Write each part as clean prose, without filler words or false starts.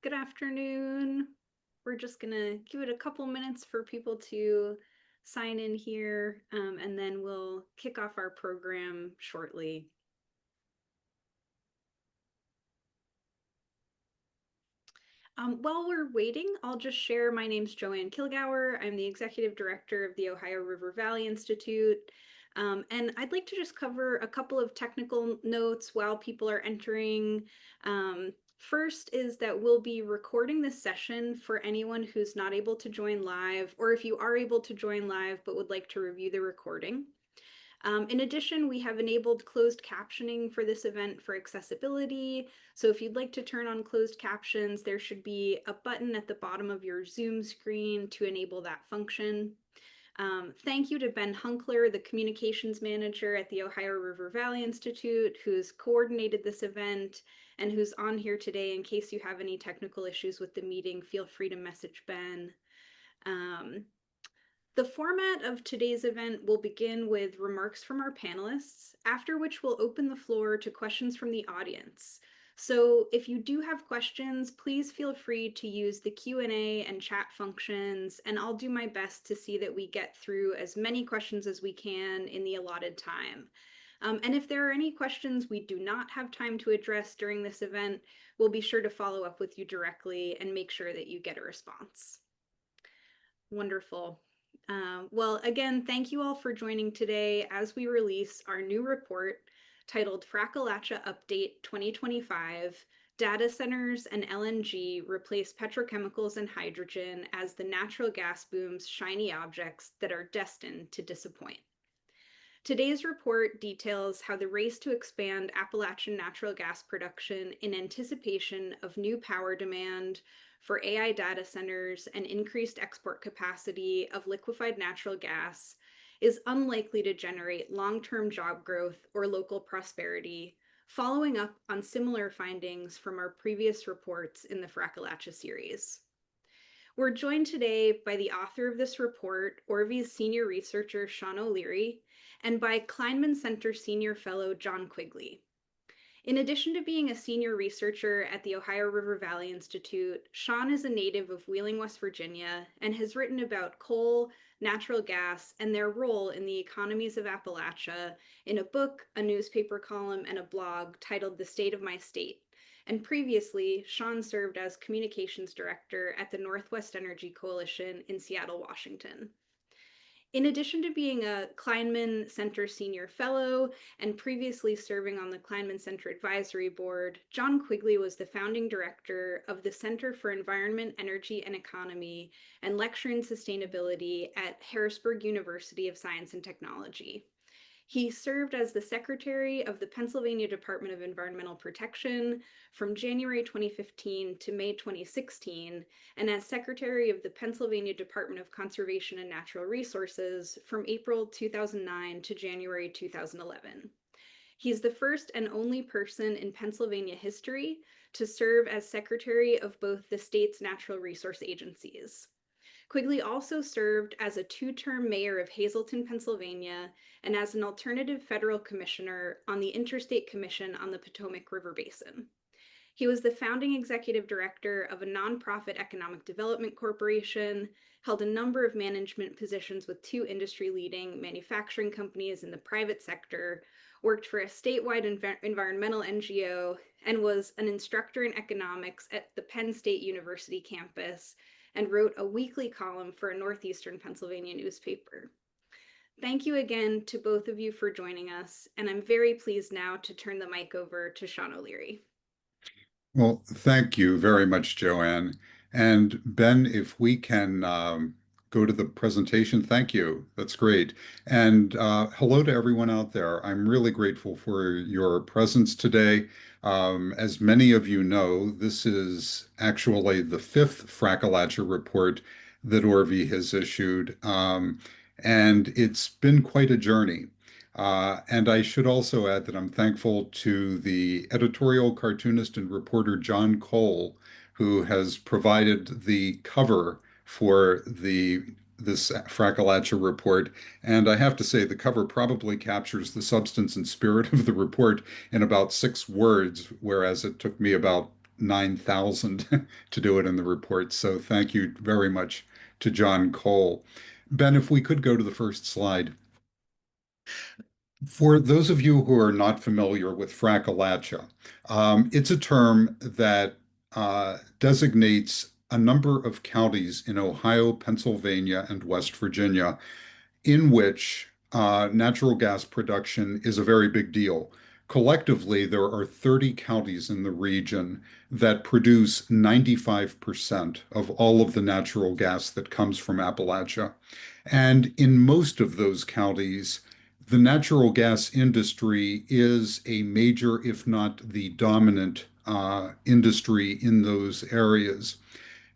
Good afternoon. We're just gonna give it a couple minutes for people to sign in here, and then we'll kick off our program shortly. While we're waiting, I'll just share my name's Joanne Kilgour. I'm the executive director of the Ohio River Valley Institute. And I'd like to just cover a couple of technical notes while people are entering. First is that we'll be recording this session for anyone who's not able to join live, or if you are able to join live but would like to review the recording. In addition, we have enabled closed captioning for this event for accessibility. So if you'd like to turn on closed captions, there should be a button at the bottom of your Zoom screen to enable that function. Thank you to Ben Hunkler, the communications manager at the Ohio River Valley Institute, who's coordinated this event and who's on here today. In case you have any technical issues with the meeting, feel free to message Ben. The format of today's event will begin with remarks from our panelists, after which we'll open the floor to questions from the audience. So if you do have questions, please feel free to use the Q&A and chat functions, and I'll do my best to see that we get through as many questions as we can in the allotted time. And if there are any questions we do not have time to address during this event, we'll be sure to follow up with you directly and make sure that you get a response. Wonderful. Well, again, thank you all for joining today as we release our new report titled Frackalachia Update 2025, Data Centers and LNG Replace Petrochemicals and Hydrogen as the Natural Gas Boom's Shiny Objects That Are Destined to Disappoint. Today's report details how the race to expand Appalachian natural gas production in anticipation of new power demand for AI data centers and increased export capacity of liquefied natural gas is unlikely to generate long-term job growth or local prosperity, following up on similar findings from our previous reports in the Frackalachia series. We're joined today by the author of this report, Orvy's senior researcher, Sean O'Leary, and by Kleinman Center Senior Fellow, John Quigley. In addition to being a senior researcher at the Ohio River Valley Institute, Sean is a native of Wheeling, West Virginia, and has written about coal, natural gas, and their role in the economies of Appalachia in a book, a newspaper column, and a blog titled The State of My State. And previously, Sean served as communications director at the Northwest Energy Coalition in Seattle, Washington. In addition to being a Kleinman Center Senior Fellow and previously serving on the Kleinman Center Advisory Board, John Quigley was the founding director of the Center for Environment, Energy, and Economy and lecturer in sustainability at Harrisburg University of Science and Technology. He served as the secretary of the Pennsylvania Department of Environmental Protection from January 2015 to May 2016, and as secretary of the Pennsylvania Department of Conservation and Natural Resources from April 2009 to January 2011. He's the first and only person in Pennsylvania history to serve as secretary of both the state's natural resource agencies. Quigley also served as a two-term mayor of Hazleton, Pennsylvania, and as an alternative federal commissioner on the Interstate Commission on the Potomac River Basin. He was the founding executive director of a nonprofit economic development corporation, held a number of management positions with two industry-leading manufacturing companies in the private sector, worked for a statewide environmental NGO, and was an instructor in economics at the Penn State University campus, and wrote a weekly column for a Northeastern Pennsylvania newspaper. Thank you again to both of you for joining us, and I'm very pleased now to turn the mic over to Sean O'Leary. Well, thank you very much, Joanne. And Ben, if we can go to the presentation, thank you. That's great. And hello to everyone out there. I'm really grateful for your presence today. As many of you know, this is actually the fifth Frackalachia report that Orvy has issued. And it's been quite a journey. And I should also add that I'm thankful to the editorial cartoonist and reporter John Cole, who has provided the cover for this Frackalachia report. And I have to say, the cover probably captures the substance and spirit of the report in about 6 words, whereas it took me about 9,000 to do it in the report. So thank you very much to John Cole. Ben, if we could go to the first slide. For those of you who are not familiar with Frackalachia, it's a term that designates a number of counties in Ohio, Pennsylvania, and West Virginia in which natural gas production is a very big deal. Collectively, there are 30 counties in the region that produce 95% of all of the natural gas that comes from Appalachia. And in most of those counties, the natural gas industry is a major, if not the dominant, industry in those areas.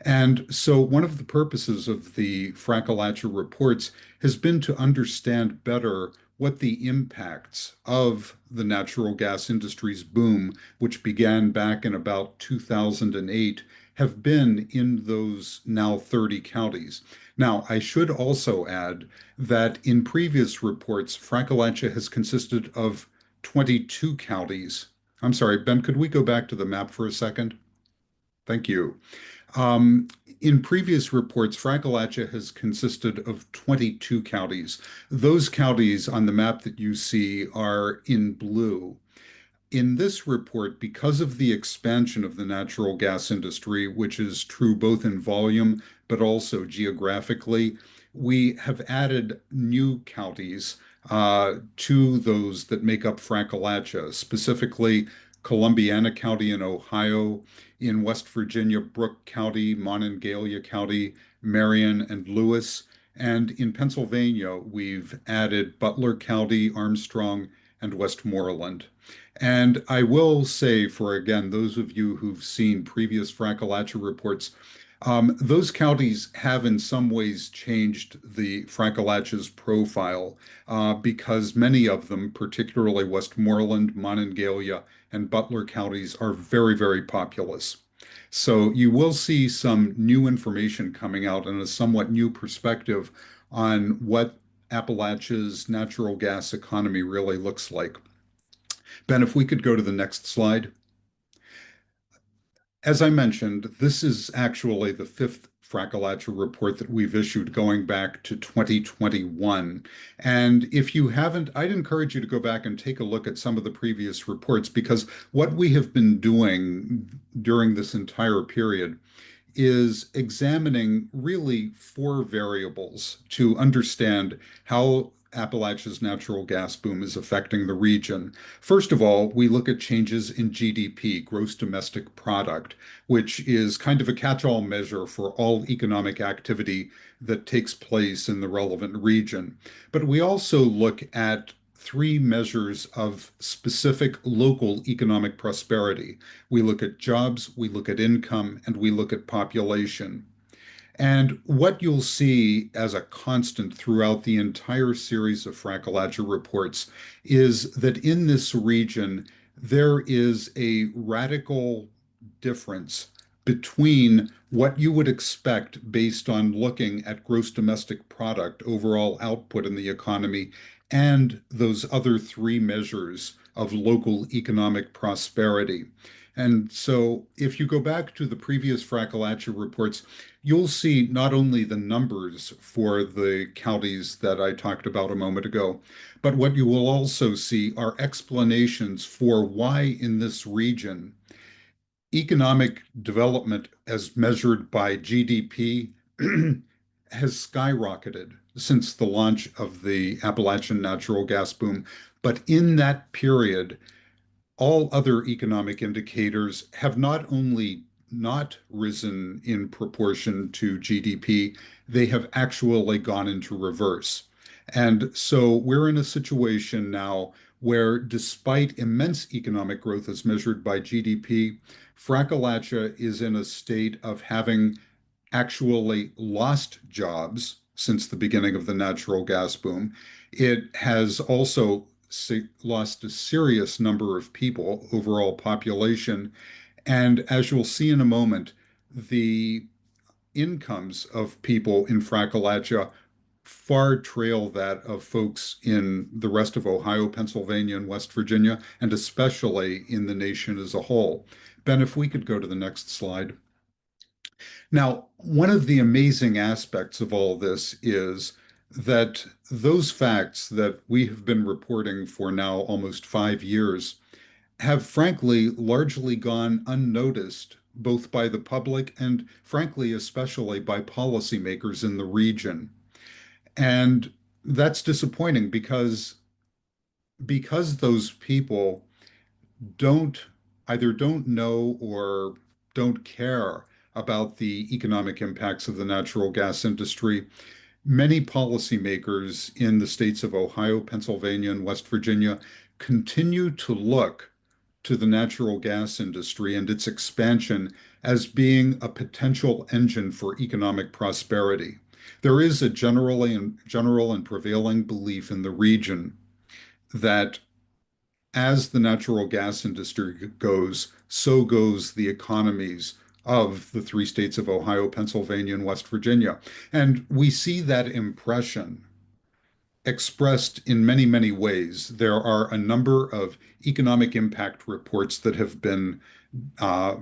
And so, one of the purposes of the Frackalachia reports has been to understand better what the impacts of the natural gas industry's boom, which began back in about 2008, have been in those now 30 counties. Now, I should also add that in previous reports, Frackalachia has consisted of 22 counties. I'm sorry, Ben, could we go back to the map for a second? Thank you. Um, in previous reports, Frackalachia has consisted of 22 counties. Those counties on the map that you see are in blue. In this report, because of the expansion of the natural gas industry, which is true both in volume but also geographically, we have added new counties to those that make up Frackalachia, specifically Columbiana County in Ohio, in West Virginia, Brooke County, Monongalia County, Marion, and Lewis. And in Pennsylvania, we've added Butler County, Armstrong, and Westmoreland. And I will say, for again, those of you who've seen previous Frackalachia reports, those counties have in some ways changed the Frackalach's profile because many of them, particularly Westmoreland, Monongalia, and Butler counties, are very, very populous. So you will see some new information coming out and a somewhat new perspective on what Appalachia's natural gas economy really looks like. Ben, if we could go to the next slide. As I mentioned, this is actually the fifth Frackalachia report that we've issued going back to 2021. And if you haven't, I'd encourage you to go back and take a look at some of the previous reports because what we have been doing during this entire period is examining really four variables to understand how Appalachia's natural gas boom is affecting the region. First of all, we look at changes in GDP, gross domestic product, which is kind of a catch-all measure for all economic activity that takes place in the relevant region. But we also look at three measures of specific local economic prosperity. We look at jobs, we look at income, and we look at population. And what you'll see as a constant throughout the entire series of Frackalachia reports is that in this region, there is a radical difference between what you would expect based on looking at gross domestic product, overall output in the economy, and those other three measures of local economic prosperity. And so if you go back to the previous Frackalachia reports, you'll see not only the numbers for the counties that I talked about a moment ago, but what you will also see are explanations for why in this region economic development as measured by GDP has skyrocketed since the launch of the Appalachian natural gas boom. But in that period, all other economic indicators have not only not risen in proportion to GDP, they have actually gone into reverse. And so we're in a situation now where, despite immense economic growth as measured by GDP, Frackalachia is in a state of having actually lost jobs since the beginning of the natural gas boom. It has also lost a serious number of people, overall population. And as you'll see in a moment, the incomes of people in Frackalachia far trail that of folks in the rest of Ohio, Pennsylvania, and West Virginia, and especially in the nation as a whole. Ben, if we could go to the next slide. Now, one of the amazing aspects of all this is that those facts that we have been reporting for now almost 5 years have frankly largely gone unnoticed, both by the public and frankly, especially by policymakers in the region. And that's disappointing because those people don't don't know or don't care about the economic impacts of the natural gas industry. Many policymakers in the states of Ohio, Pennsylvania, and West Virginia continue to look to the natural gas industry and its expansion as being a potential engine for economic prosperity. There is a general and prevailing belief in the region that as the natural gas industry goes, so goes the economies of the three states of Ohio, Pennsylvania, and West Virginia. And we see that impression expressed in many, many ways. There are a number of economic impact reports that have been uh,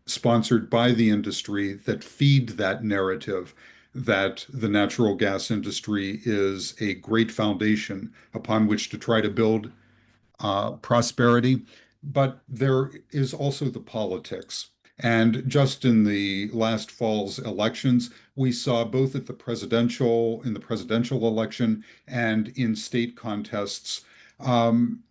sponsored by the industry that feed that narrative that the natural gas industry is a great foundation upon which to try to build prosperity, but there is also the politics. And just in the last fall's elections, we saw both at in the presidential election and in state contests, um,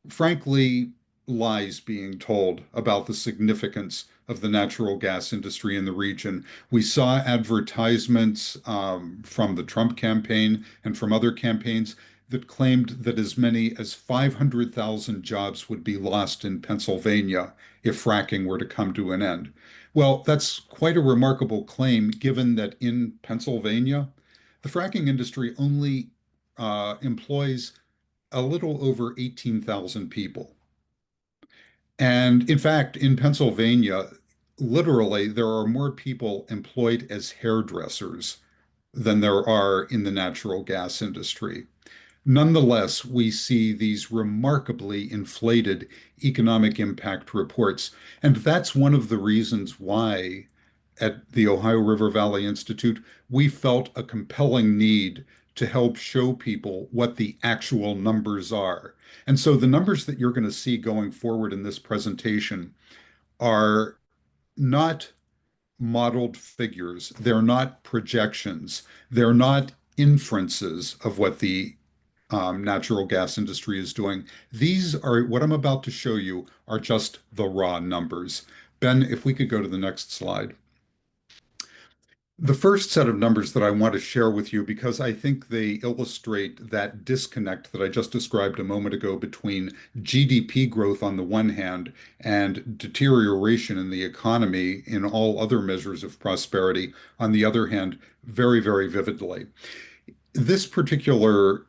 frankly, lies being told about the significance of the natural gas industry in the region. We saw advertisements from the Trump campaign and from other campaigns that claimed that as many as 500,000 jobs would be lost in Pennsylvania if fracking were to come to an end. Well, that's quite a remarkable claim given that in Pennsylvania, the fracking industry only employs a little over 18,000 people. And in fact, in Pennsylvania, literally, there are more people employed as hairdressers than there are in the natural gas industry. Nonetheless, we see these remarkably inflated economic impact reports. And that's one of the reasons why at the Ohio River Valley Institute, we felt a compelling need to help show people what the actual numbers are. And so the numbers that you're going to see going forward in this presentation are not modeled figures. They're not projections. They're not inferences of what the natural gas industry is doing. These are what I'm about to show you are just the raw numbers. Ben, if we could go to the next slide. The first set of numbers that I want to share with you, because I think they illustrate that disconnect that I just described a moment ago between GDP growth on the one hand and deterioration in the economy in all other measures of prosperity on the other hand, very, very vividly. This particular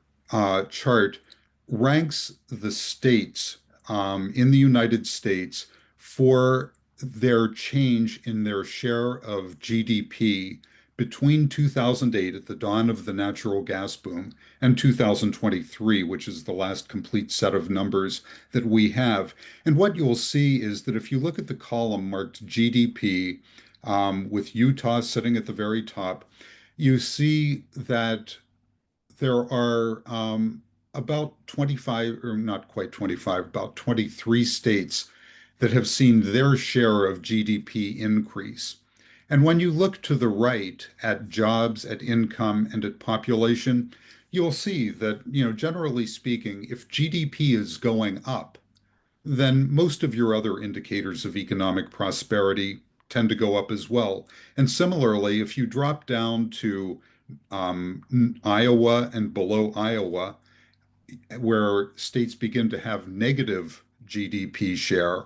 chart ranks the states in the United States for their change in their share of GDP between 2008, at the dawn of the natural gas boom, and 2023, which is the last complete set of numbers that we have. And what you'll see is that if you look at the column marked GDP, with Utah sitting at the very top, you see that there are about 25, or not quite 25, about 23 states that have seen their share of GDP increase. And when you look to the right at jobs, at income, and at population, you'll see that, generally speaking, if GDP is going up, then most of your other indicators of economic prosperity tend to go up as well. And similarly, if you drop down to Iowa and below Iowa, where states begin to have negative GDP share,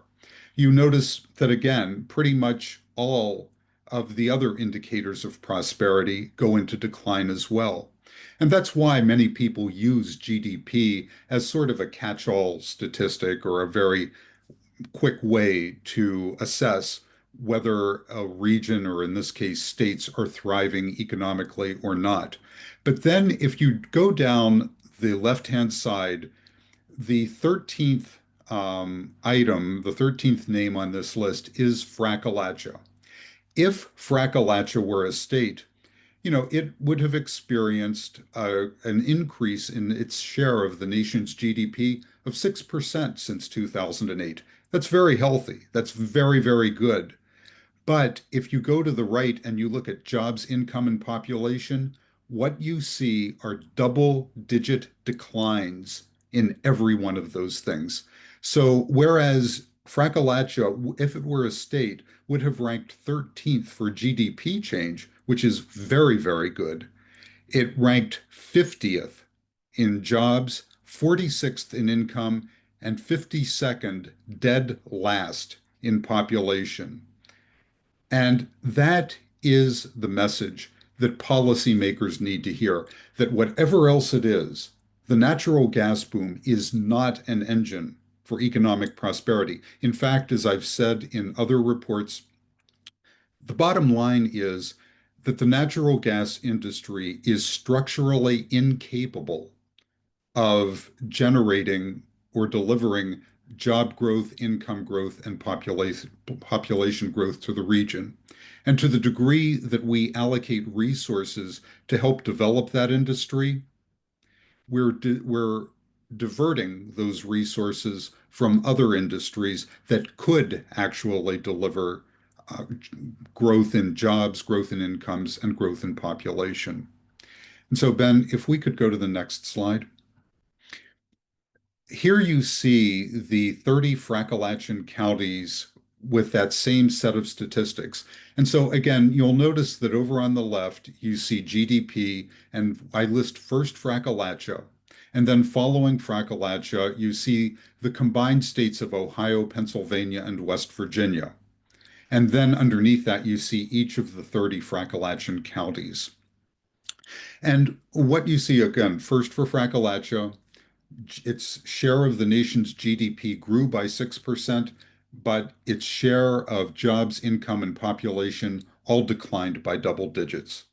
you notice that again, pretty much all of the other indicators of prosperity go into decline as well. And that's why many people use GDP as sort of a catch-all statistic or a very quick way to assess whether a region, or in this case, states, are thriving economically or not. But then if you go down the left-hand side, the 13th item, the 13th name on this list is Frackalachia. If Frackalachia were a state, it would have experienced an increase in its share of the nation's GDP of 6% since 2008. That's very healthy. That's very, very good. But if you go to the right and you look at jobs, income, and population, what you see are double-digit declines in every one of those things. So whereas Frackalachia, if it were a state, would have ranked 13th for GDP change, which is very, very good, it ranked 50th in jobs, 46th in income, and 52nd, dead last in population. And that is the message that policymakers need to hear, that whatever else it is, the natural gas boom is not an engine for economic prosperity. In fact, as I've said in other reports, the bottom line is that the natural gas industry is structurally incapable of generating or delivering job growth, income growth, and population growth to the region. And to the degree that we allocate resources to help develop that industry, we're diverting those resources from other industries that could actually deliver uh, growth in jobs, growth in incomes, and growth in population. And so, Ben, if we could go to the next slide. Here you see the 30 Frackalachia counties with that same set of statistics. And so again, you'll notice that over on the left, you see GDP, and I list first Frackalachia, and then following Frackalachia, you see the combined states of Ohio, Pennsylvania, and West Virginia. And then underneath that, you see each of the 30 Frackalachia counties. And what you see again, first for Frackalachia, its share of the nation's GDP grew by 6%, but its share of jobs, income, and population all declined by double digits.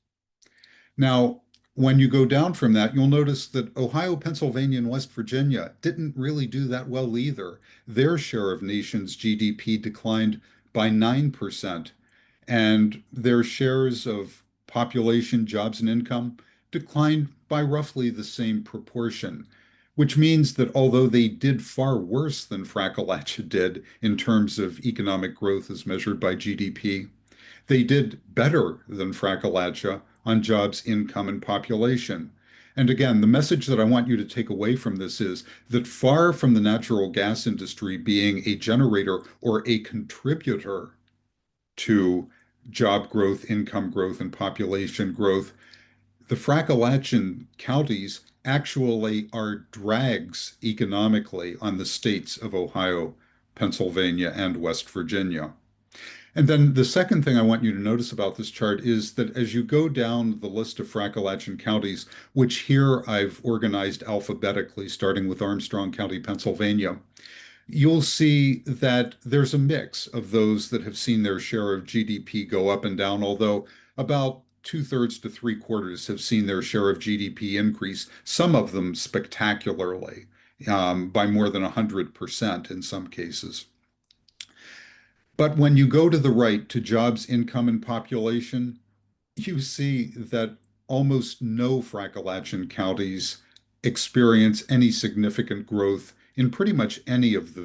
Now, when you go down from that, you'll notice that Ohio, Pennsylvania, and West Virginia didn't really do that well either. Their share of nation's GDP declined by 9%, and their shares of population, jobs, and income declined by roughly the same proportion, which means that although they did far worse than Frackalachia did in terms of economic growth as measured by GDP, they did better than Frackalachia on jobs, income, and population. And again, the message that I want you to take away from this is that far from the natural gas industry being a generator or a contributor to job growth, income growth, and population growth, the Frackalachia counties actually are drags economically on the states of Ohio, Pennsylvania, and West Virginia. And then the second thing I want you to notice about this chart is that as you go down the list of Frackalachia counties, which here I've organized alphabetically, starting with Armstrong County, Pennsylvania, you'll see that there's a mix of those that have seen their share of GDP go up and down, although about two-thirds to three-quarters have seen their share of GDP increase, some of them spectacularly, by more than 100% in some cases. But when you go to the right to jobs, income, and population, you see that almost no Frackalachia counties experience any significant growth in pretty much any of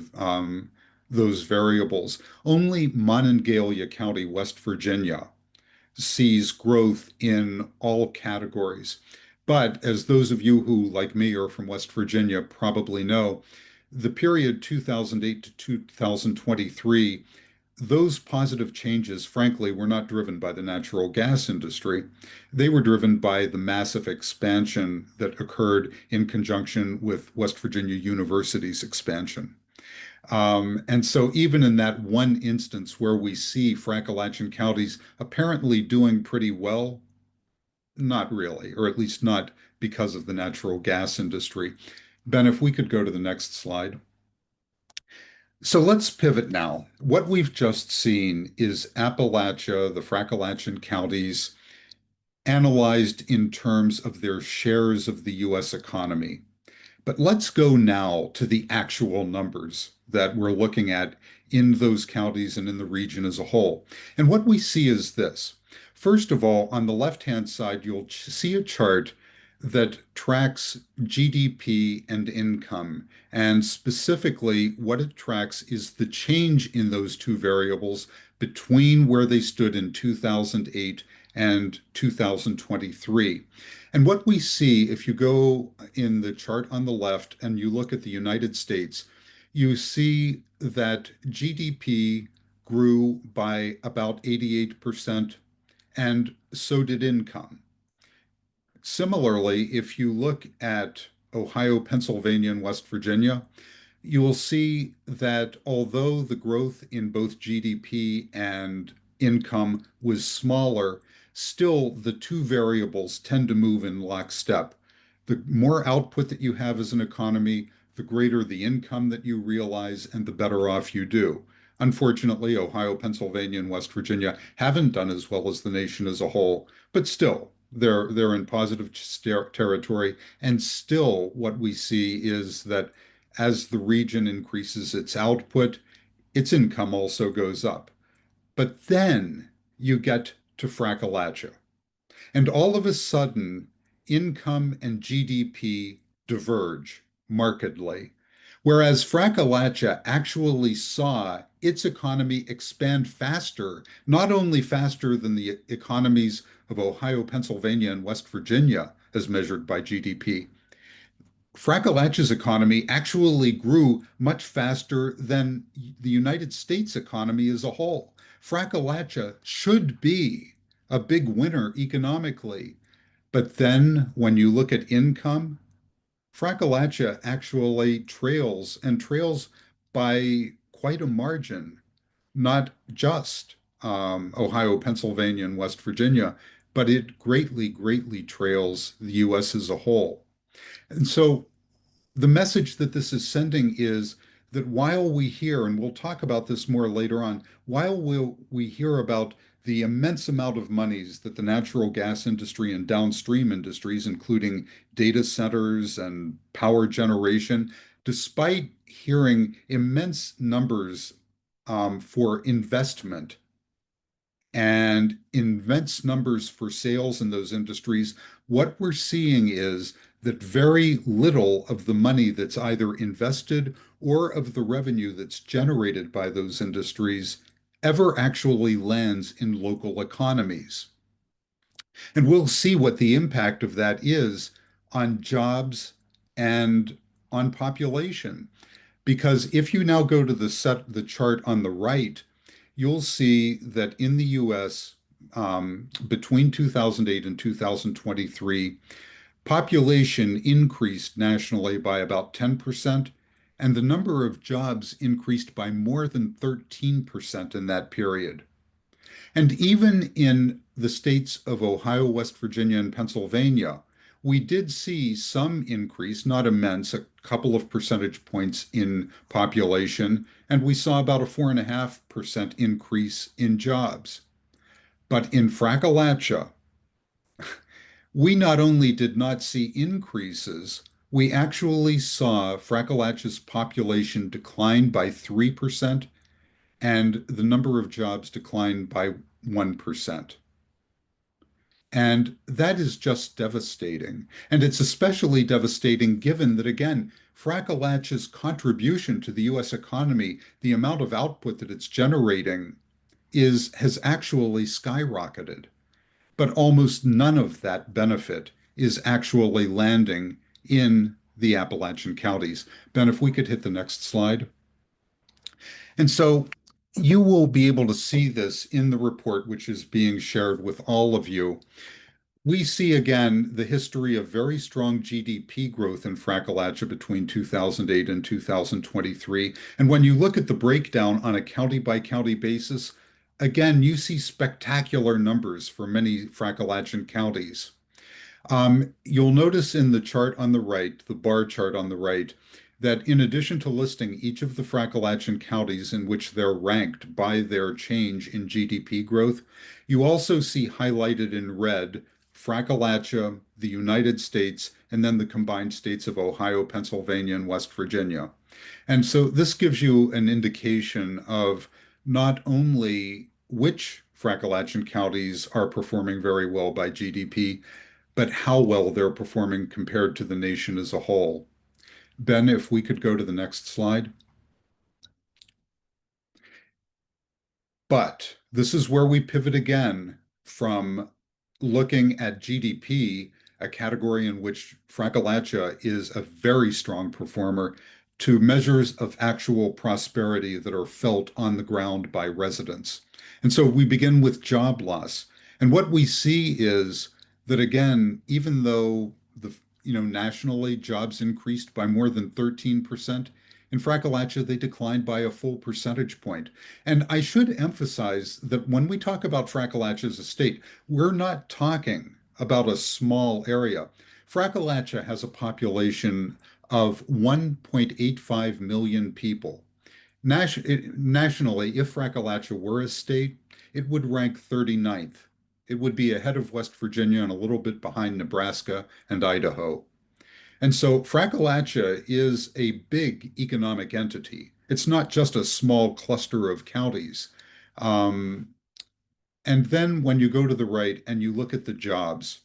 those variables. Only Monongalia County, West Virginia, sees growth in all categories. But as those of you who, like me, are from West Virginia probably know, the period 2008 to 2023, those positive changes, frankly, were not driven by the natural gas industry. They were driven by the massive expansion that occurred in conjunction with West Virginia University's expansion. And so even in that one instance where we see Frackalachia counties apparently doing pretty well, not really, or at least not because of the natural gas industry. Ben, if we could go to the next slide. So let's pivot now. What we've just seen is Appalachia, the Frackalachia counties, analyzed in terms of their shares of the US economy. But let's go now to the actual numbers that we're looking at in those counties and in the region as a whole. And what we see is this. First of all, on the left-hand side, you'll see a chart that tracks GDP and income. And specifically, what it tracks is the change in those two variables between where they stood in 2008 and 2023. And what we see, if you go in the chart on the left and you look at the United States, you see that GDP grew by about 88%, and so did income. Similarly, if you look at Ohio, Pennsylvania, and West Virginia, you will see that although the growth in both GDP and income was smaller, still the two variables tend to move in lockstep. The more output that you have as an economy, the greater the income that you realize and the better off you do. Unfortunately, Ohio, Pennsylvania, and West Virginia haven't done as well as the nation as a whole, but still, they're in positive territory. And still, what we see is that as the region increases its output, its income also goes up. But then you get to Frackalachia. And all of a sudden, income and GDP diverge markedly. Whereas Frackalachia actually saw its economy expand faster, not only faster than the economies of Ohio, Pennsylvania, and West Virginia, as measured by GDP, Frackalach's economy actually grew much faster than the United States economy as a whole. Frackalachia should be a big winner economically. But then when you look at income, Frackalachia actually trails by quite a margin, not just Ohio, Pennsylvania, and West Virginia, but it greatly trails the US as a whole. And so the message that this is sending is that while we hear, and we'll talk about this more later on, while we hear about the immense amount of monies that the natural gas industry and downstream industries, including data centers and power generation, despite hearing immense numbers for investment and immense numbers for sales in those industries, what we're seeing is that very little of the money that's either invested or of the revenue that's generated by those industries ever actually lands in local economies. And we'll see what the impact of that is on jobs and on population. Because if you now go to the chart on the right, you'll see that in the US, between 2008 and 2023, population increased nationally by about 10%, and the number of jobs increased by more than 13% in that period. And even in the states of Ohio, West Virginia, and Pennsylvania, we did see some increase, not immense, a couple of percentage points in population, and we saw about a 4.5% increase in jobs. But in Frackalachia, we not only did not see increases, we actually saw Frackalachia's population decline by 3% and the number of jobs decline by 1%. And that is just devastating. And it's especially devastating given that, again, Frackalach's contribution to the US economy, the amount of output that it's generating, has actually skyrocketed. But almost none of that benefit is actually landing in the Appalachian counties. Ben, if we could hit the next slide. And so you will be able to see this in the report, which is being shared with all of you. We see again the history of very strong GDP growth in Frackalachia between 2008 and 2023. And when you look at the breakdown on a county by county basis, again, you see spectacular numbers for many Frackalachia counties. You'll notice in the chart on the right, the bar chart on the right, that in addition to listing each of the Frackalachia counties in which they're ranked by their change in GDP growth, you also see highlighted in red Frackalachia, the United States, and then the combined states of Ohio, Pennsylvania, and West Virginia. And so this gives you an indication of not only which Frackalachia counties are performing very well by GDP, but how well they're performing compared to the nation as a whole. Ben, if we could go to the next slide. But this is where we pivot again from looking at GDP, a category in which Frackalachia is a very strong performer, to measures of actual prosperity that are felt on the ground by residents. And so we begin with job loss. And what we see is that again, even though nationally jobs increased by more than 13%, in Frackalachia they declined by a full percentage point. And I should emphasize that when we talk about Frackalachia as a state, we're not talking about a small area. Frackalachia has a population of 1.85 million people. Nationally, if Frackalachia were a state, it would rank 39th. It would be ahead of West Virginia and a little bit behind Nebraska and Idaho. And so Frackalachia is a big economic entity. It's not just a small cluster of counties. Um, and then when you go to the right and you look at the jobs,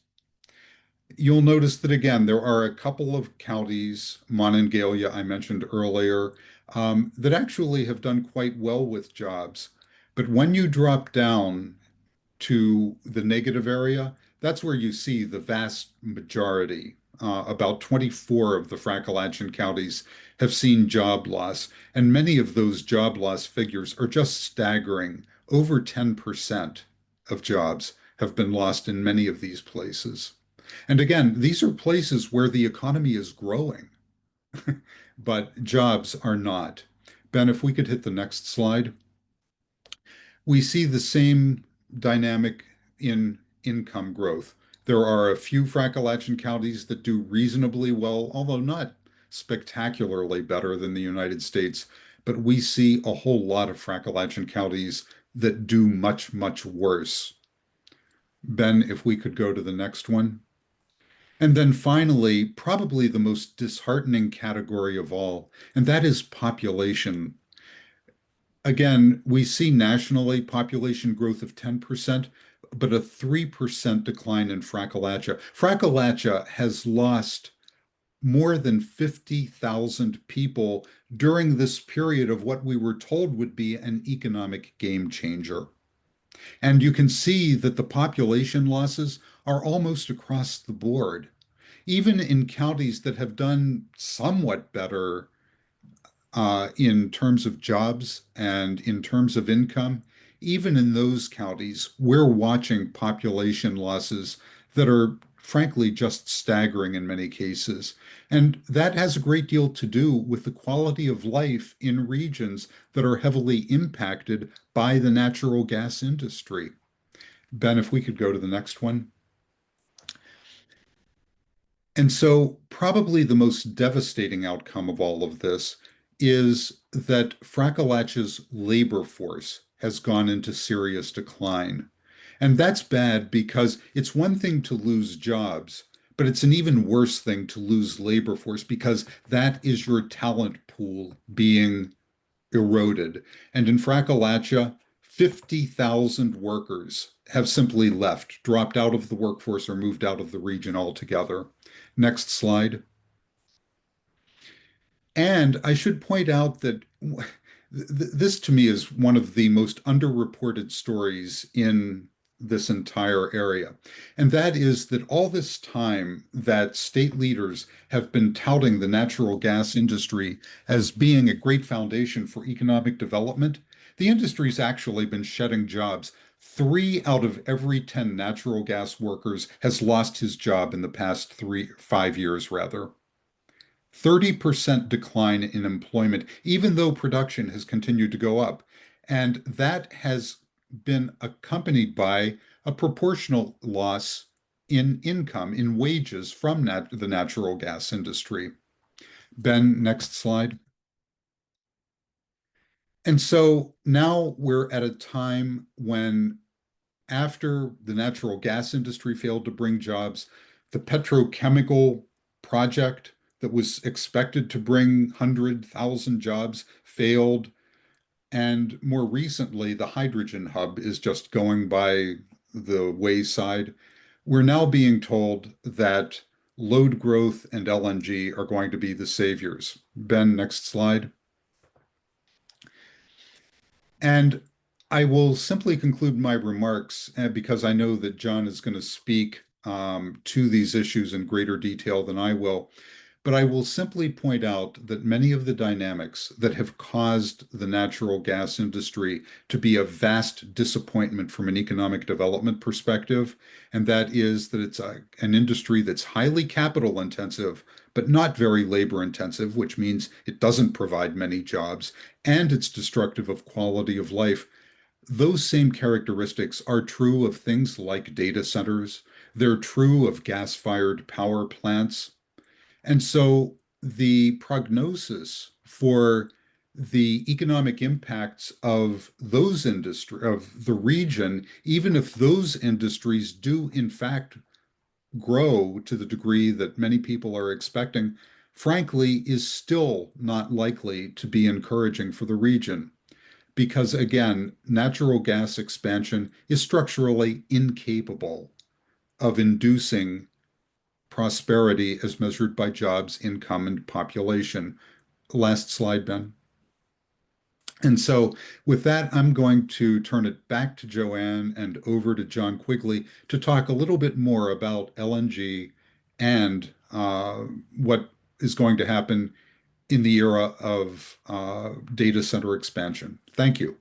you'll notice that again, there are a couple of counties, Monongalia, I mentioned earlier, that actually have done quite well with jobs. But when you drop down to the negative area, that's where you see the vast majority. About 24 of the Frackalachia counties have seen job loss, and many of those job loss figures are just staggering. Over 10% of jobs have been lost in many of these places. And again, these are places where the economy is growing, but jobs are not. Ben, if we could hit the next slide. We see the same dynamic in income growth. There are a few Frackalachia counties that do reasonably well, although not spectacularly better than the United States, but we see a whole lot of Frackalachia counties that do much, much worse. Ben, if we could go to the next one. And then finally, probably the most disheartening category of all, and that is population. Again, we see nationally population growth of 10%, but a 3% decline in Frackalachia. Frackalachia has lost more than 50,000 people during this period of what we were told would be an economic game changer. And you can see that the population losses are almost across the board. Even in counties that have done somewhat better in terms of jobs and in terms of income, even in those counties, we're watching population losses that are frankly just staggering in many cases. And that has a great deal to do with the quality of life in regions that are heavily impacted by the natural gas industry. Ben, if we could go to the next one. And so, probably the most devastating outcome of all of this is that Frackalachia's labor force has gone into serious decline. And that's bad because it's one thing to lose jobs, but it's an even worse thing to lose labor force because that is your talent pool being eroded. And in Frackalachia, 50,000 workers have simply left, dropped out of the workforce, or moved out of the region altogether. Next slide. And I should point out that this to me is one of the most underreported stories in this entire area. And that is that all this time that state leaders have been touting the natural gas industry as being a great foundation for economic development, the industry's actually been shedding jobs. 3 out of every 10 natural gas workers has lost his job in the past 5 years, rather. 30% decline in employment, even though production has continued to go up. And that has been accompanied by a proportional loss in income, in wages from the natural gas industry. Ben, next slide. And so now we're at a time when after the natural gas industry failed to bring jobs, the petrochemical project that was expected to bring 100,000 jobs failed. And more recently, the hydrogen hub is just going by the wayside. We're now being told that load growth and LNG are going to be the saviors. Ben, next slide. And I will simply conclude my remarks because I know that John is going to speak to these issues in greater detail than I will. But I will simply point out that many of the dynamics that have caused the natural gas industry to be a vast disappointment from an economic development perspective, and that is that it's an industry that's highly capital intensive, but not very labor intensive, which means it doesn't provide many jobs, and it's destructive of quality of life. Those same characteristics are true of things like data centers. They're true of gas-fired power plants. And so the prognosis for the economic impacts of those industry of the region, even if those industries do in fact grow to the degree that many people are expecting, frankly, is still not likely to be encouraging for the region. Because again, natural gas expansion is structurally incapable of inducing prosperity as measured by jobs, income, and population. Last slide, Ben. And so, with that, I'm going to turn it back to Joanne and over to John Quigley to talk a little bit more about LNG and what is going to happen in the era of data center expansion. Thank you.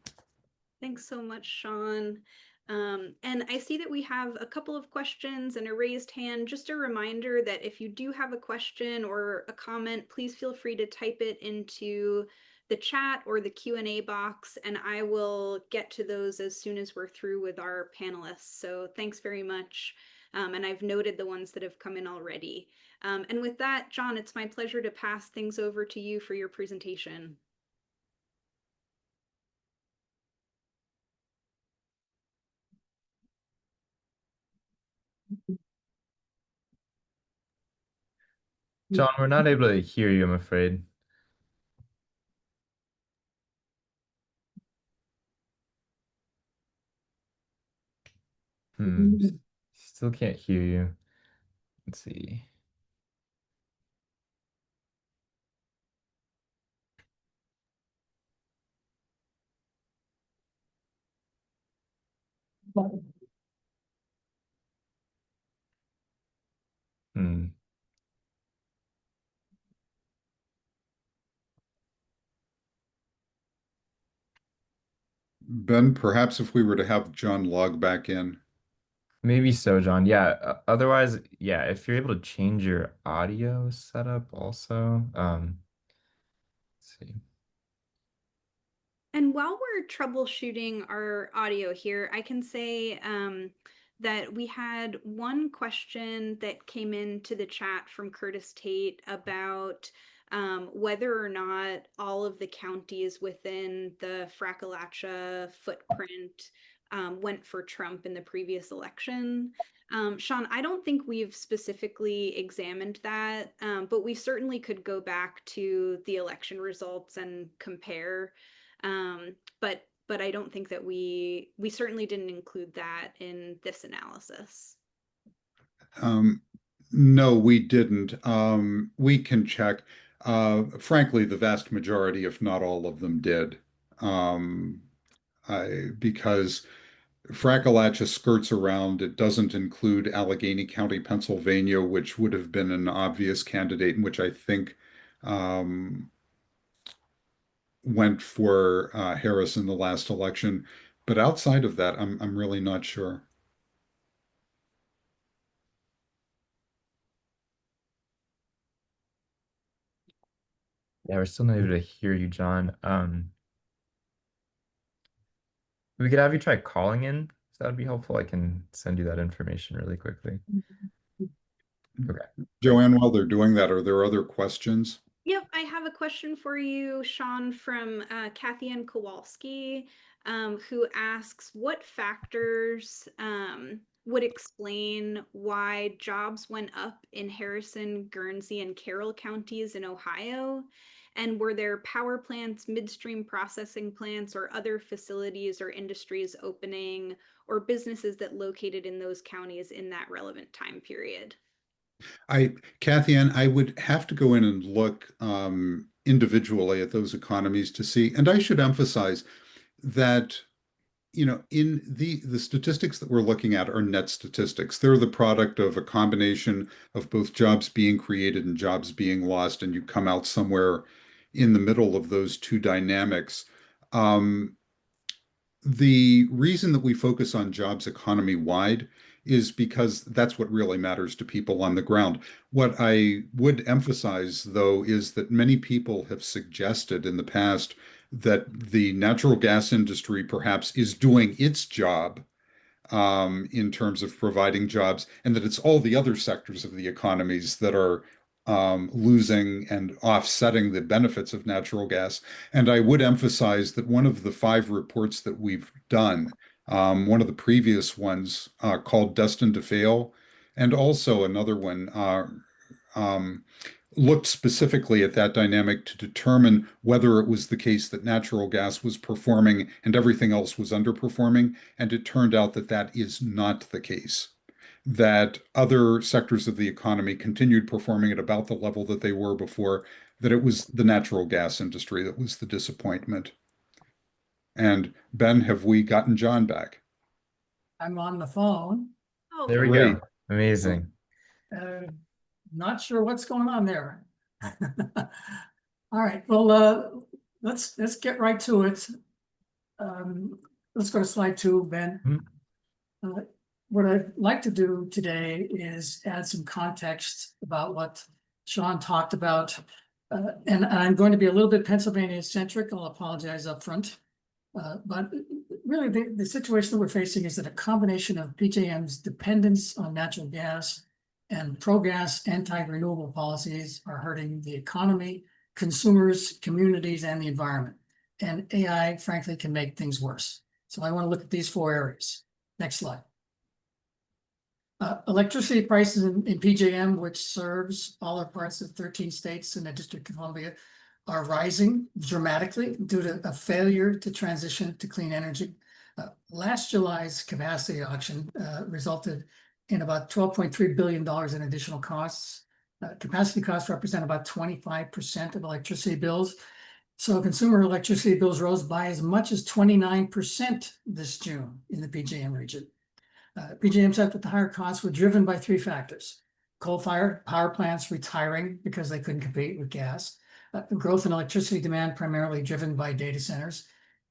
Thanks so much, Sean. And I see that we have a couple of questions and a raised hand. Just a reminder that if you do have a question or a comment, please feel free to type it into the chat or the Q&A box, and I will get to those as soon as we're through with our panelists. So thanks very much. And I've noted the ones that have come in already. And with that, John, it's my pleasure to pass things over to you for your presentation. John, we're not able to hear you, I'm afraid. Still can't hear you. Let's see. Hmm. Ben, perhaps if we were to have John log back in. Maybe so, John. Yeah. Otherwise, yeah, if you're able to change your audio setup also. Let's see. And while we're troubleshooting our audio here, I can say that we had one question that came into the chat from Curtis Tate about whether or not all of the counties within the Frackalachia footprint went for Trump in the previous election. Sean, I don't think we've specifically examined that, but we certainly could go back to the election results and compare. Um, but I don't think that we certainly didn't include that in this analysis. Um, no, we didn't. We can check. Frankly, the vast majority, if not all of them, did. Um, because Frackalachia skirts around. It doesn't include Allegheny County, Pennsylvania, which would have been an obvious candidate, and which I think um, went for Harris in the last election. But outside of that, I'm really not sure. Yeah, we're still not able to hear you, John. We could have you try calling in, if that would be helpful. I can send you that information really quickly. Okay, great. Joanne, while they're doing that, are there other questions? Yep, I have a question for you, Sean, from Kathy Ann Kowalski, who asks what factors would explain why jobs went up in Harrison, Guernsey, and Carroll counties in Ohio? And were there power plants, midstream processing plants, or other facilities or industries opening, or businesses that located in those counties in that relevant time period? Kathy Ann, I would have to go in and look individually at those economies to see. And I should emphasize that, in the statistics that we're looking at are net statistics. They're the product of a combination of both jobs being created and jobs being lost, and you come out somewhere in the middle of those two dynamics. Um, the reason that we focus on jobs economy wide is because that's what really matters to people on the ground. What I would emphasize, though, is that many people have suggested in the past that the natural gas industry perhaps is doing its job in terms of providing jobs, and that it's all the other sectors of the economies that are losing and offsetting the benefits of natural gas. And I would emphasize that one of the 5 reports that we've done, one of the previous ones called Destined to Fail, and also another one um, looked specifically at that dynamic to determine whether it was the case that natural gas was performing and everything else was underperforming. And it turned out that that is not the case, that other sectors of the economy continued performing at about the level that they were before, that it was the natural gas industry that was the disappointment. And Ben, have we gotten John back? I'm on the phone. Oh, There we Great. go. Amazing. Uh, Not sure what's going on there. All right, well, let's get right to it. Let's go to slide 2, Ben. Mhm. What I'd like to do today is add some context about what Sean talked about. And I'm going to be a little bit Pennsylvania centric. I'll apologize up front. But really, the situation that we're facing is that a combination of PJM's dependence on natural gas and pro-gas, anti-renewable policies are hurting the economy, consumers, communities, and the environment. And AI, frankly, can make things worse. So I want to look at these 4 areas. Next slide. Electricity prices in PJM, which serves all our parts of 13 states and the District of Columbia, are rising dramatically due to a failure to transition to clean energy. Last July's capacity auction resulted in about $12.3 billion in additional costs. Capacity costs represent about 25% of electricity bills. So consumer electricity bills rose by as much as 29% this June in the PJM region. PJM said that the higher costs were driven by 3 factors: coal-fired power plants retiring because they couldn't compete with gas, growth in electricity demand primarily driven by data centers,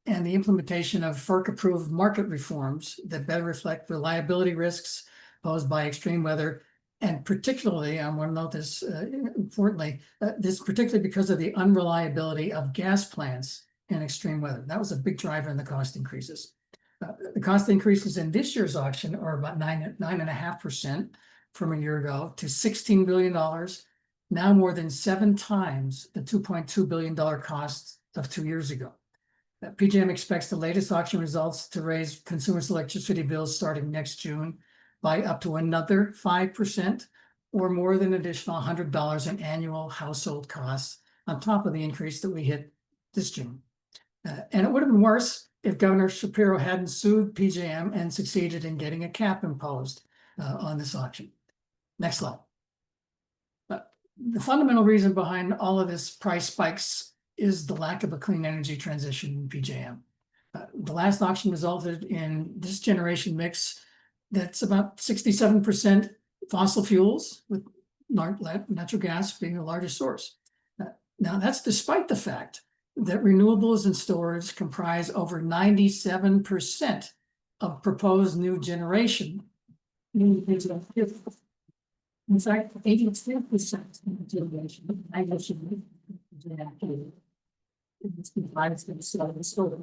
and the implementation of FERC-approved market reforms that better reflect reliability risks posed by extreme weather. And particularly, I want to note this importantly, this particularly because of the unreliability of gas plants in extreme weather. That was a big driver in the cost increases. The cost increases in this year's auction are about 9.5% from a year ago to $16 billion, now more than 7 times the $2.2 billion cost of 2 years ago. PJM expects the latest auction results to raise consumers' electricity bills starting next June by up to another 5%, or more than an additional $100 in annual household costs on top of the increase that we hit this June. And it would have been worse if Governor Shapiro hadn't sued PJM and succeeded in getting a cap imposed on this auction. Next slide. The fundamental reason behind all of this price spikes is the lack of a clean energy transition in PJM. The last auction resulted in this generation mix that's about 67% fossil fuels, with natural gas being the largest source. Now, that's despite the fact that renewables and storage comprise over 97% of proposed new generation. In fact, 83% of generation, I guess, it's comprised of solar and storage.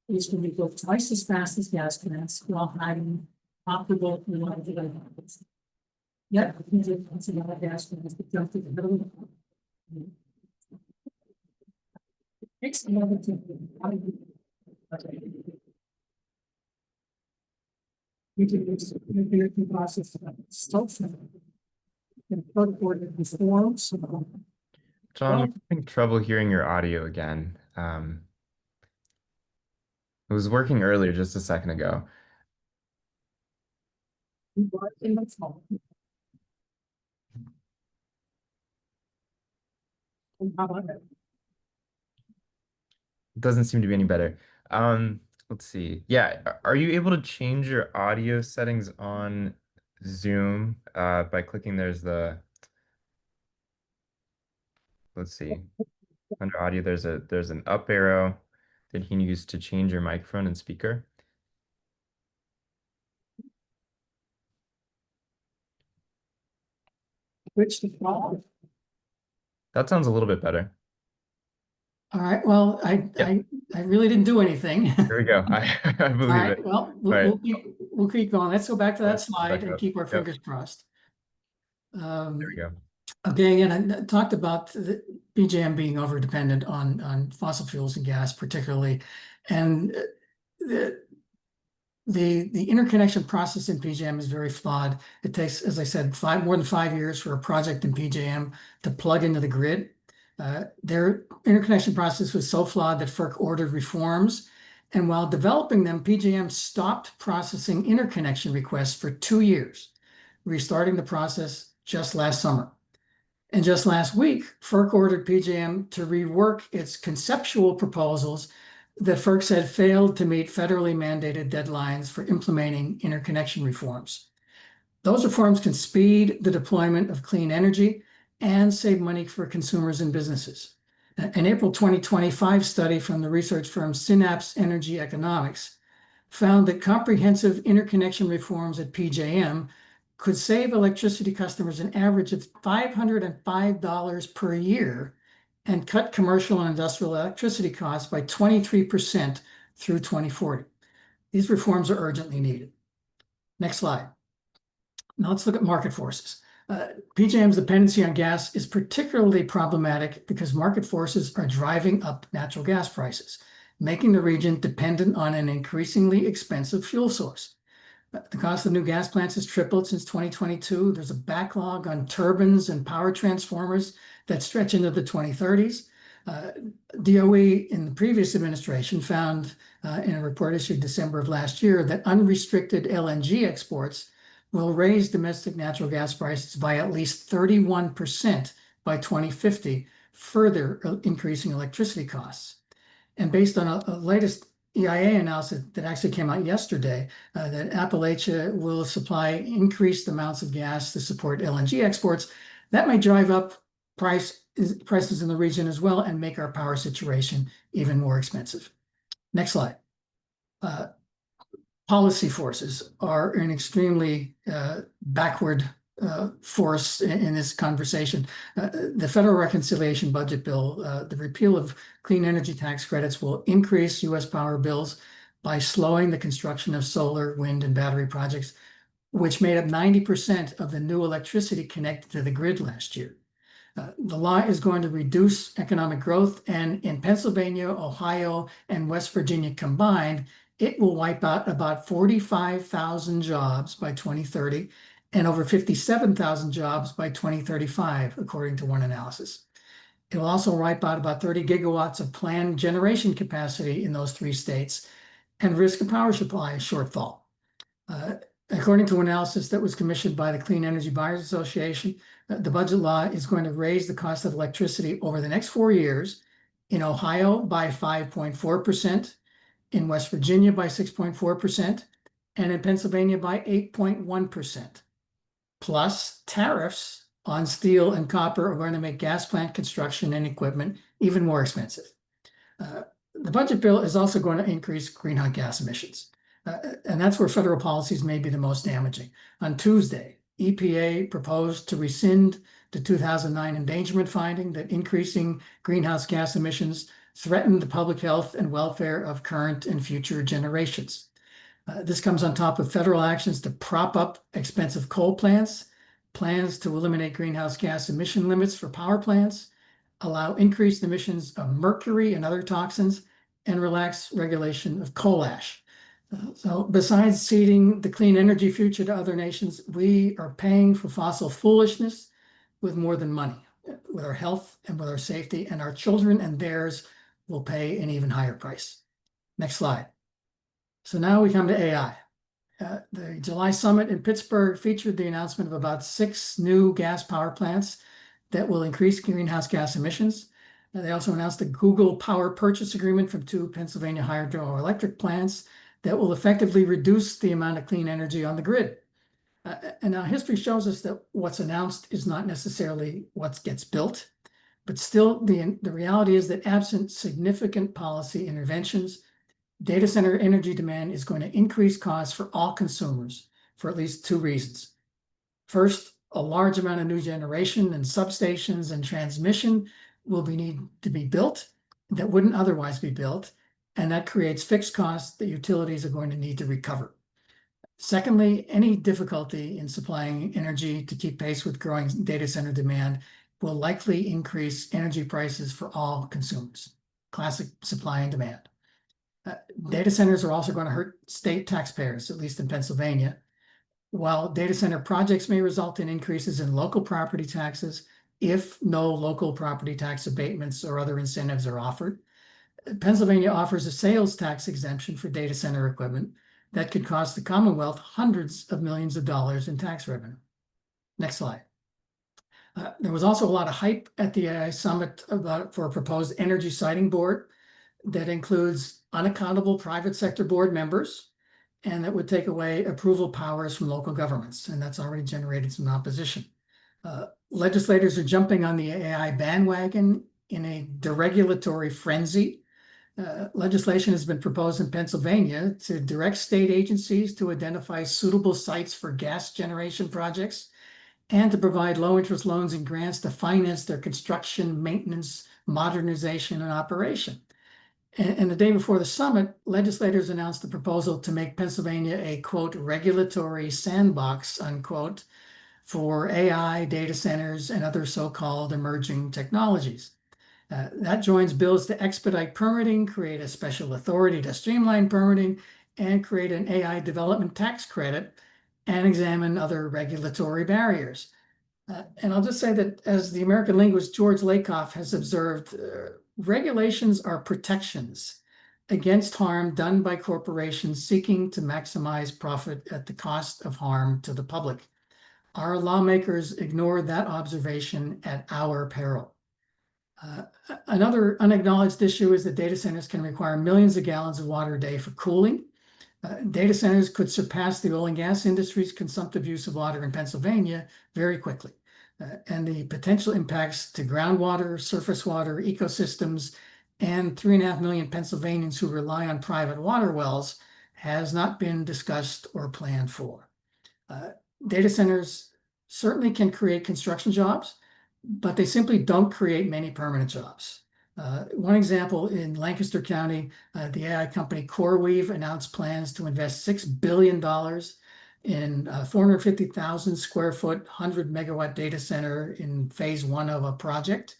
It's going to be built twice as fast as gas plants while having optimal reliability. Yet, it's another gas plants that jump to the middle. Takes another we can use the process stuff and order the forms. John, I'm having trouble hearing your audio again. It was working earlier just a second ago. In the phone. How about it? It doesn't seem to be any better. Let's see. Yeah, are you able to change your audio settings on Zoom by clicking let's see, under audio there's an up arrow that you can use to change your microphone and speaker. Switch the phone. That sounds a little bit better. All right, well, I really didn't do anything. Here we go. I All believe right, it. well, Right. we'll keep going. Let's go back to that Let's go slide back and up. keep our Yep. fingers crossed. There we go. Okay, and I talked about the PJM being over dependent on fossil fuels and gas particularly. And the interconnection process in PJM is very flawed. It takes, as I said, more than 5 years for a project in PJM to plug into the grid. Their interconnection process was so flawed that FERC ordered reforms. And while developing them, PJM stopped processing interconnection requests for 2 years, restarting the process just last summer. And just last week, FERC ordered PJM to rework its conceptual proposals that FERC said failed to meet federally mandated deadlines for implementing interconnection reforms. Those reforms can speed the deployment of clean energy and save money for consumers and businesses. An April 2025 study from the research firm Synapse Energy Economics found that comprehensive interconnection reforms at PJM could save electricity customers an average of $505 per year and cut commercial and industrial electricity costs by 23% through 2040. These reforms are urgently needed. Next slide. Now let's look at market forces. PJM's dependency on gas is particularly problematic because market forces are driving up natural gas prices, making the region dependent on an increasingly expensive fuel source. The cost of new gas plants has tripled since 2022. There's a backlog on turbines and power transformers that stretch into the 2030s. DOE in the previous administration found in a report issued December of last year that unrestricted LNG exports will raise domestic natural gas prices by at least 31% by 2050, further increasing electricity costs. And based on a latest EIA analysis that actually came out yesterday, that Appalachia will supply increased amounts of gas to support LNG exports, that may drive up prices in the region as well and make our power situation even more expensive. Next slide. Policy forces are an extremely backward force in this conversation. The federal reconciliation budget bill, the repeal of clean energy tax credits will increase U.S. power bills by slowing the construction of solar, wind, and battery projects, which made up 90% of the new electricity connected to the grid last year. The law is going to reduce economic growth, and in Pennsylvania, Ohio, and West Virginia combined, it will wipe out about 45,000 jobs by 2030 and over 57,000 jobs by 2035, according to one analysis. It will also wipe out about 30 gigawatts of planned generation capacity in those 3 states and risk a power supply shortfall. According to analysis that was commissioned by the Clean Energy Buyers Association, the budget law is going to raise the cost of electricity over the next 4 years in Ohio by 5.4%, in West Virginia by 6.4%, and in Pennsylvania by 8.1%. Plus, tariffs on steel and copper are going to make gas plant construction and equipment even more expensive. The budget bill is also going to increase greenhouse gas emissions. And that's where federal policies may be the most damaging. On Tuesday, EPA proposed to rescind the 2009 endangerment finding that increasing greenhouse gas emissions threaten the public health and welfare of current and future generations. This comes on top of federal actions to prop up expensive coal plants, plans to eliminate greenhouse gas emission limits for power plants, allow increased emissions of mercury and other toxins, and relax regulation of coal ash. So besides ceding the clean energy future to other nations, we are paying for fossil foolishness with more than money, with our health and with our safety, and our children and theirs will pay an even higher price. Next slide. So now we come to AI. The July summit in Pittsburgh featured the announcement of about 6 new gas power plants that will increase greenhouse gas emissions. They also announced the Google power purchase agreement from 2 Pennsylvania hydroelectric plants that will effectively reduce the amount of clean energy on the grid. And now history shows us that what's announced is not necessarily what gets built, but still the reality is that absent significant policy interventions, data center energy demand is going to increase costs for all consumers for at least 2 reasons. First, a large amount of new generation and substations and transmission will need to be built that wouldn't otherwise be built, and that creates fixed costs that utilities are going to need to recover. Secondly, any difficulty in supplying energy to keep pace with growing data center demand will likely increase energy prices for all consumers. Classic supply and demand. Data centers are also going to hurt state taxpayers, at least in Pennsylvania. While data center projects may result in increases in local property taxes if no local property tax abatements or other incentives are offered, Pennsylvania offers a sales tax exemption for data center equipment that could cost the Commonwealth hundreds of millions of dollars in tax revenue. Next slide. There was also a lot of hype at the AI summit for a proposed energy siting board that includes unaccountable private sector board members, and that would take away approval powers from local governments, and that's already generated some opposition. Legislators are jumping on the AI bandwagon in a deregulatory frenzy. Legislation has been proposed in Pennsylvania to direct state agencies to identify suitable sites for gas generation projects and to provide low-interest loans and grants to finance their construction, maintenance, modernization, and operation. And the day before the summit, legislators announced the proposal to make Pennsylvania a, quote, regulatory sandbox, unquote, for AI, data centers, and other so-called emerging technologies. That joins bills to expedite permitting, create a special authority to streamline permitting, and create an AI development tax credit, and examine other regulatory barriers. And I'll just say that as the American linguist George Lakoff has observed, regulations are protections against harm done by corporations seeking to maximize profit at the cost of harm to the public. Our lawmakers ignored that observation at our peril. Another unacknowledged issue is that data centers can require millions of gallons of water a day for cooling. Data centers could surpass the oil and gas industry's consumptive use of water in Pennsylvania very quickly. And the potential impacts to groundwater, surface water, ecosystems, and 3.5 million Pennsylvanians who rely on private water wells has not been discussed or planned for. Data centers certainly can create construction jobs, but they simply don't create many permanent jobs. One example, in Lancaster County, the AI company CoreWeave announced plans to invest $6 billion in a 450,000 square foot, 100 megawatt data center in phase 1 of a project.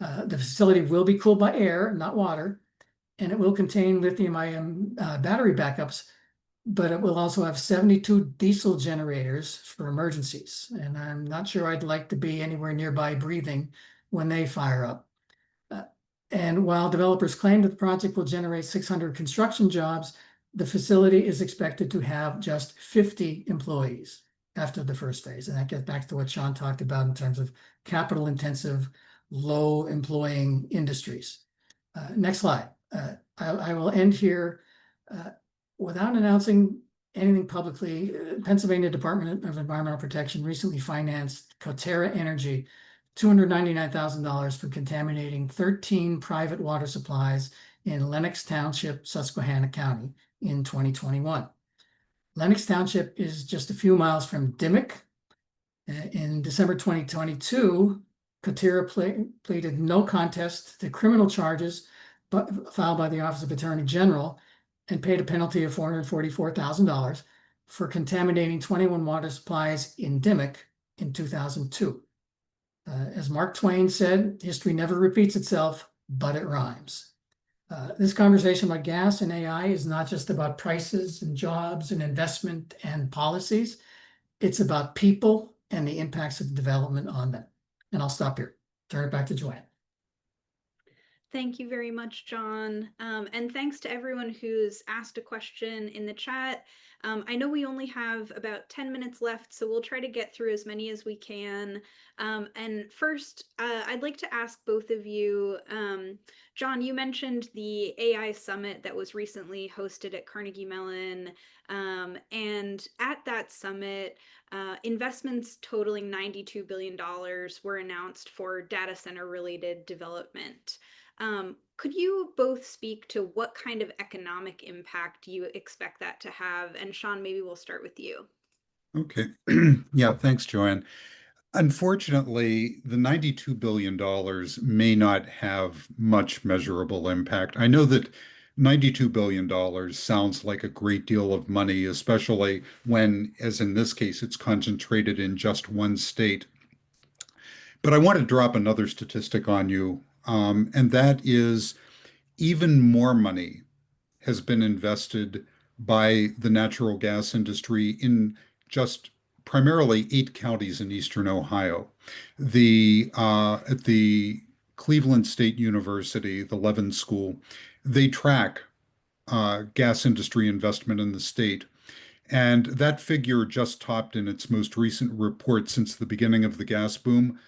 The facility will be cooled by air, not water, and it will contain lithium-ion battery backups, but it will also have 72 diesel generators for emergencies. And I'm not sure I'd like to be anywhere nearby breathing when they fire up. And while developers claim that the project will generate 600 construction jobs, the facility is expected to have just 50 employees after the first phase. And that gets back to what Sean talked about in terms of capital intensive, low employing industries. Next slide. I will end here. Without announcing anything publicly, Pennsylvania Department of Environmental Protection recently financed Coterra Energy $299,000 for contaminating 13 private water supplies in Lenox Township, Susquehanna County in 2021. Lenox Township is just a few miles from Dimmock. In December 2022, Coterra pleaded no contest to criminal charges filed by the Office of Attorney General and paid a penalty of $444,000 for contaminating 21 water supplies in Dimmock in 2002. As Mark Twain said, history never repeats itself, but it rhymes. This conversation about gas and AI is not just about prices and jobs and investment and policies. It's about people and the impacts of development on them. And I'll stop here. Turn it back to Joanne. Thank you very much, John. And thanks to everyone who's asked a question in the chat. I know we only have about 10 minutes left, so we'll try to get through as many as we can. And first, I'd like to ask both of you, John, you mentioned the AI summit that was recently hosted at Carnegie Mellon. And at that summit, investments totaling $92 billion were announced for data center related development. Could you both speak to what kind of economic impact you expect that to have? And Sean, maybe we'll start with you. Okay. Yeah, thanks, Joanne. Unfortunately, the $92 billion may not have much measurable impact. I know that $92 billion sounds like a great deal of money, especially when, as in this case, it's concentrated in just one state. But I want to drop another statistic on you, and that is even more money has been invested by the natural gas industry in just primarily 8 counties in eastern Ohio. At the Cleveland State University, the Levin School, they track gas industry investment in the state. And that figure just topped in its most recent report since the beginning of the gas boom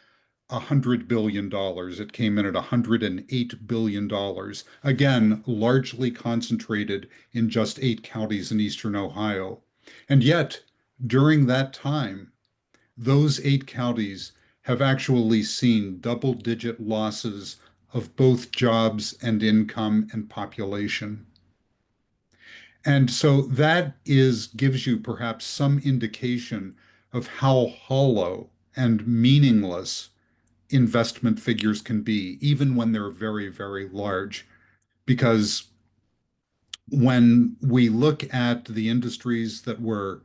$100 billion. It came in at $108 billion. Again, largely concentrated in just 8 counties in eastern Ohio. And yet, during that time, those 8 counties have actually seen double-digit losses of both jobs and income and population. And so that gives you perhaps some indication of how hollow and meaningless investment figures can be, even when they're very, very large. Because when we look at the industries that were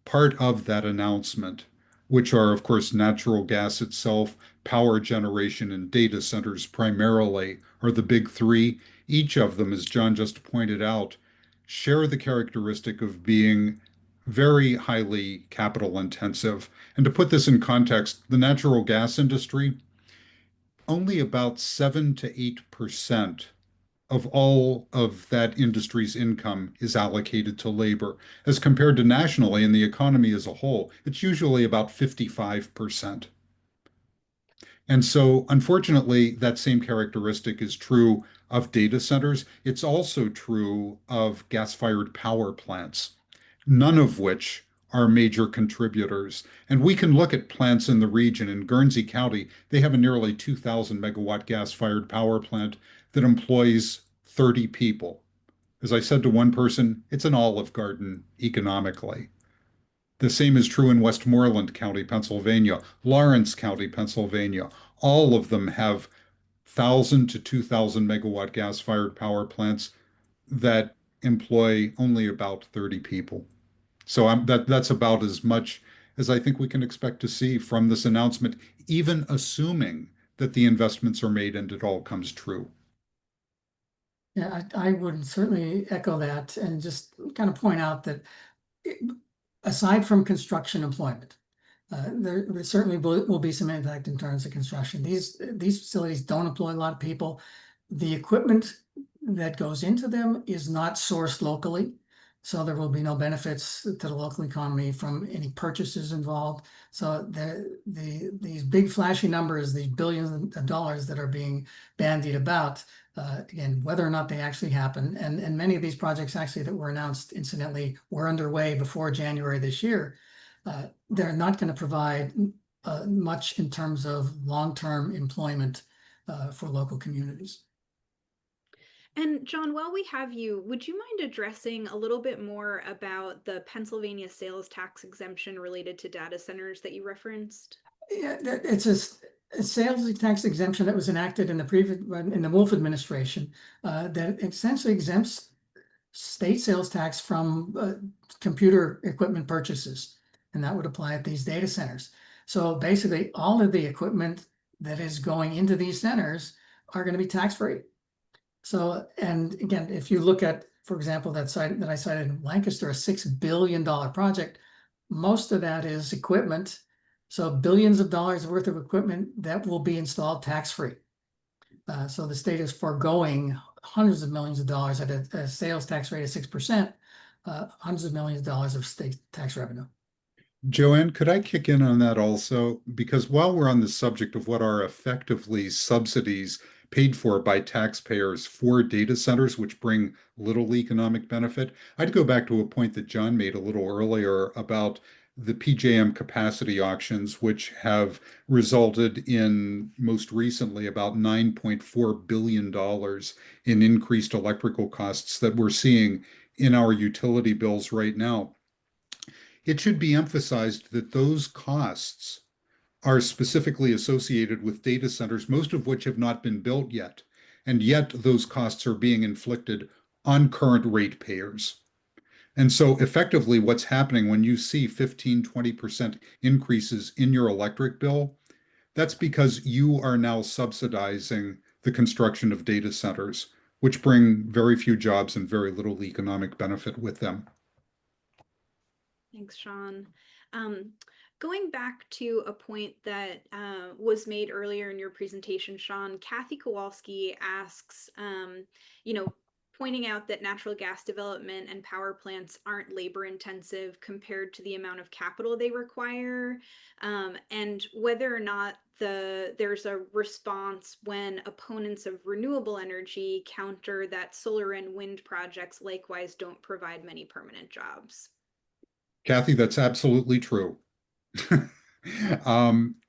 part of that announcement, which are, of course, natural gas itself, power generation, and data centers primarily, are the big three, each of them, as John just pointed out, share the characteristic of being very highly capital intensive. And to put this in context, the natural gas industry, only about 7 to 8% of all of that industry's income is allocated to labor, as compared to nationally in the economy as a whole, it's usually about 55%. And so, unfortunately, that same characteristic is true of data centers. It's also true of gas-fired power plants, none of which are major contributors. And we can look at plants in the region. In Guernsey County, they have a nearly 2,000 megawatt gas-fired power plant that employs 30 people. As I said to one person, it's an Olive Garden economically. The same is true in Westmoreland County, Pennsylvania, Lawrence County, Pennsylvania. All of them have 1,000 to 2,000 megawatt gas-fired power plants that employ only about 30 people. So that's about as much as I think we can expect to see from this announcement, even assuming that the investments are made and it all comes true. Yeah, I would certainly echo that and just kind of point out that aside from construction employment, there certainly will be some impact in terms of construction. These facilities don't employ a lot of people. The equipment that goes into them is not sourced locally, so there will be no benefits to the local economy from any purchases involved. So these big flashy numbers, these billions of dollars that are being bandied about, again, whether or not they actually happen, and many of these projects actually that were announced, incidentally, were underway before January this year, they're not going to provide much in terms of long-term employment for local communities. And John, while we have you, would you mind addressing a little bit more about the Pennsylvania sales tax exemption related to data centers that you referenced? Yeah, it's a sales tax exemption that was enacted in the Wolf administration that essentially exempts state sales tax from computer equipment purchases, and that would apply at these data centers. So basically, all of the equipment that is going into these centers are going to be tax-free. So, and again, if you look at, for example, that site that I cited in Lancaster, a $6 billion project, most of that is equipment. So billions of dollars worth of equipment that will be installed tax-free. So the state is foregoing hundreds of millions of dollars at a sales tax rate of 6%, hundreds of millions of dollars of state tax revenue. Joanne, could I kick in on that also? Because while we're on the subject of what are effectively subsidies paid for by taxpayers for data centers, which bring little economic benefit, I'd go back to a point that John made a little earlier about the PJM capacity auctions, which have resulted in most recently about $9.4 billion in increased electrical costs that we're seeing in our utility bills right now. It should be emphasized that those costs are specifically associated with data centers, most of which have not been built yet. And yet those costs are being inflicted on current ratepayers. And so effectively what's happening when you see 15, 20% increases in your electric bill, that's because you are now subsidizing the construction of data centers, which bring very few jobs and very little economic benefit with them. Thanks, Sean. Going back to a point that was made earlier in your presentation, Sean, Kathy Kowalski asks, pointing out that natural gas development and power plants aren't labor intensive compared to the amount of capital they require, and whether or not there's a response when opponents of renewable energy counter that solar and wind projects likewise don't provide many permanent jobs. Kathy, that's absolutely true.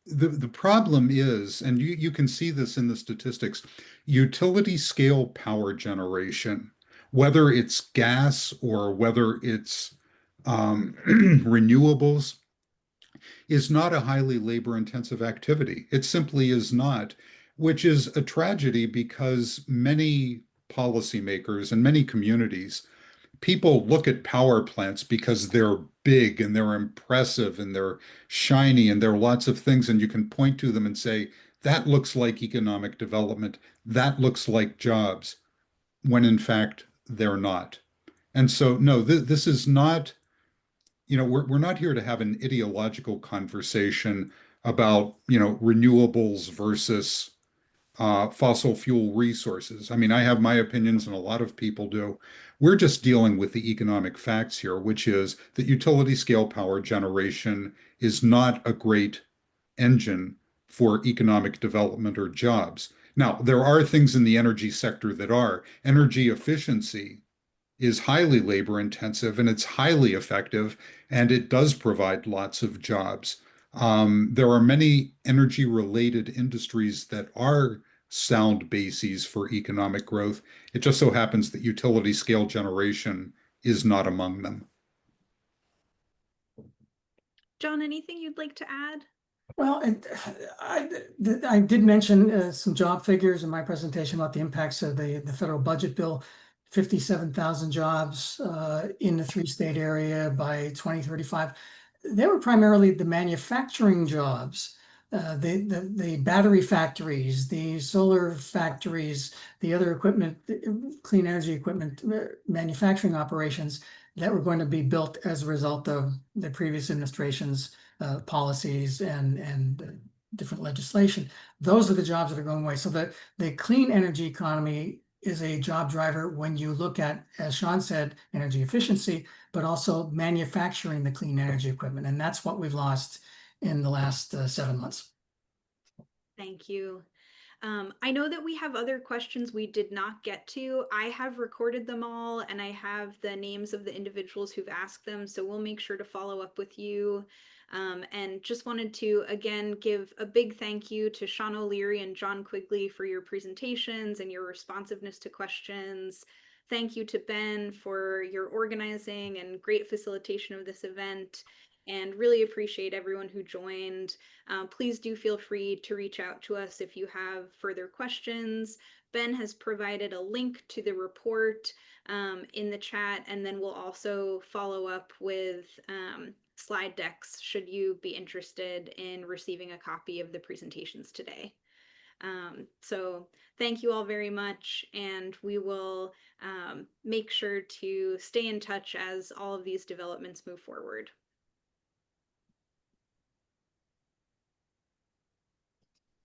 The problem is, and you can see this in the statistics, utility scale power generation, whether it's gas or whether it's renewables, is not a highly labor intensive activity. It simply is not, which is a tragedy because many policymakers and many communities, people look at power plants because they're big and they're impressive and they're shiny and there are lots of things, and you can point to them and say, that looks like economic development, that looks like jobs, when in fact they're not. And so, no, this is not, we're not here to have an ideological conversation about, renewables versus fossil fuel resources. I mean, I have my opinions and a lot of people do. We're just dealing with the economic facts here, which is that utility scale power generation is not a great engine for economic development or jobs. Now, there are things in the energy sector that are. Energy efficiency is highly labor intensive and it's highly effective and it does provide lots of jobs. There are many energy related industries that are sound bases for economic growth. It just so happens that utility scale generation is not among them. John, anything you'd like to add? Well, I did mention some job figures in my presentation about the impacts of the federal budget bill. 57,000 jobs in the three-state area by 2035. They were primarily the manufacturing jobs, the battery factories, the solar factories, the other equipment, clean energy equipment manufacturing operations that were going to be built as a result of the previous administration's policies and different legislation. Those are the jobs that are going away. So the clean energy economy is a job driver when you look at, as Sean said, energy efficiency, but also manufacturing the clean energy equipment. And that's what we've lost in the last 7 months. Thank you. I know that we have other questions we did not get to. I have recorded them all and I have the names of the individuals who've asked them, so we'll make sure to follow up with you. And just wanted to, again, give a big thank you to Sean O'Leary and John Quigley for your presentations and your responsiveness to questions. Thank you to Ben for your organizing and great facilitation of this event, and really appreciate everyone who joined. Please do feel free to reach out to us if you have further questions. Ben has provided a link to the report in the chat, and then we'll also follow up with slide decks should you be interested in receiving a copy of the presentations today. So thank you all very much, and we will make sure to stay in touch as all of these developments move forward.